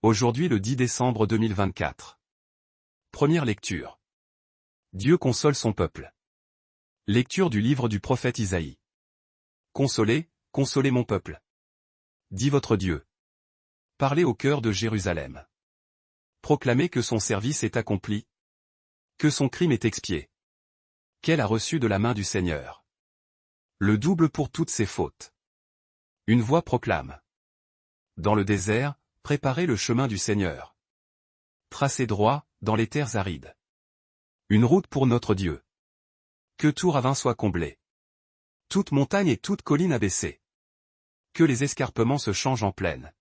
Aujourd'hui le 10 décembre 2024. Première lecture. Dieu console son peuple. Lecture du livre du prophète Isaïe. Consolez, consolez mon peuple, dit votre Dieu. Parlez au cœur de Jérusalem. Proclamez que son service est accompli, que son crime est expié, qu'elle a reçu de la main du Seigneur le double pour toutes ses fautes. Une voix proclame. Dans le désert, préparez le chemin du Seigneur. Tracez droit, dans les terres arides. Une route pour notre Dieu. Que tout ravin soit comblé. Toute montagne et toute colline abaissée. Que les escarpements se changent en plaine.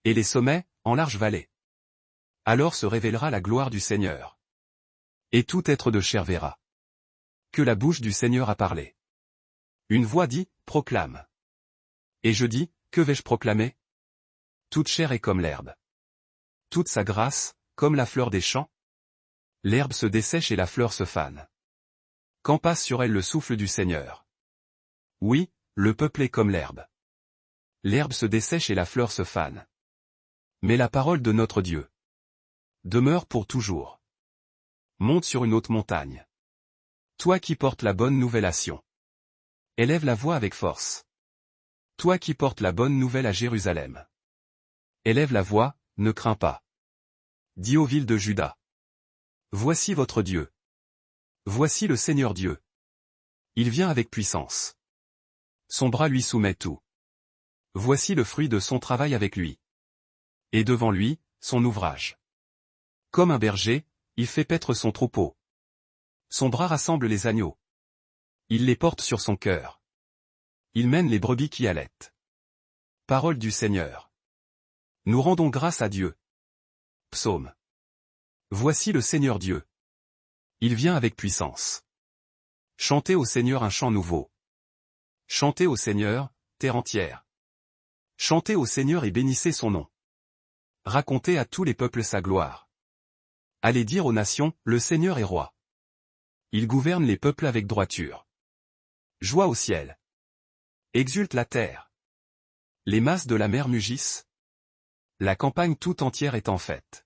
Et les sommets, en larges vallées. Alors se révélera la gloire du Seigneur. Et tout être de chair verra que la bouche du Seigneur a parlé. Une voix dit, proclame. Et je dis, que vais-je proclamer? Toute chair est comme l'herbe. Toute sa grâce, comme la fleur des champs. L'herbe se dessèche et la fleur se fane. Quand passe sur elle le souffle du Seigneur. Oui, le peuple est comme l'herbe. L'herbe se dessèche et la fleur se fane. Mais la parole de notre Dieu demeure pour toujours. Monte sur une haute montagne. Toi qui portes la bonne nouvelle à Sion. Élève la voix avec force. Toi qui portes la bonne nouvelle à Jérusalem. Élève la voix, ne crains pas. Dis aux villes de Juda. Voici votre Dieu. Voici le Seigneur Dieu. Il vient avec puissance. Son bras lui soumet tout. Voici le fruit de son travail avec lui. Et devant lui, son ouvrage. Comme un berger, il fait paître son troupeau. Son bras rassemble les agneaux. Il les porte sur son cœur. Il mène les brebis qui allaitent. Parole du Seigneur. Nous rendons grâce à Dieu. Psaume. Voici le Seigneur Dieu. Il vient avec puissance. Chantez au Seigneur un chant nouveau. Chantez au Seigneur, terre entière. Chantez au Seigneur et bénissez son nom. Racontez à tous les peuples sa gloire. Allez dire aux nations, le Seigneur est roi. Il gouverne les peuples avec droiture. Joie au ciel. Exulte la terre. Les masses de la mer mugissent. La campagne tout entière est en fête.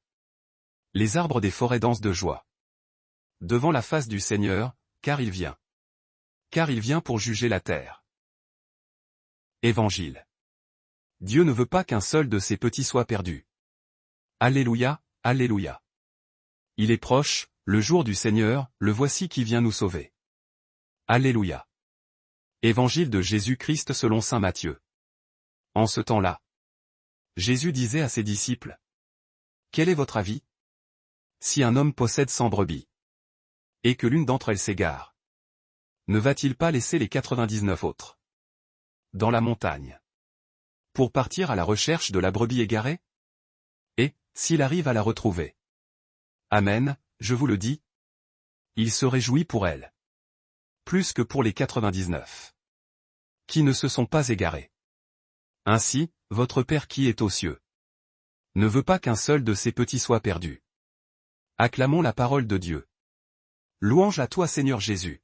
Les arbres des forêts dansent de joie. Devant la face du Seigneur, car il vient. Car il vient pour juger la terre. Évangile. Dieu ne veut pas qu'un seul de ses petits soit perdu. Alléluia, alléluia. Il est proche, le jour du Seigneur, le voici qui vient nous sauver. Alléluia. Évangile de Jésus-Christ selon saint Matthieu. En ce temps-là, Jésus disait à ses disciples. Quel est votre avis? Si un homme possède 100 brebis, et que l'une d'entre elles s'égare, ne va-t-il pas laisser les 99 autres dans la montagne, pour partir à la recherche de la brebis égarée? Et, s'il arrive à la retrouver, Amen, je vous le dis, il se réjouit pour elle, plus que pour les 99 qui ne se sont pas égarés. Ainsi, votre Père qui est aux cieux ne veut pas qu'un seul de ses petits soit perdu. Acclamons la parole de Dieu. Louange à toi Seigneur Jésus.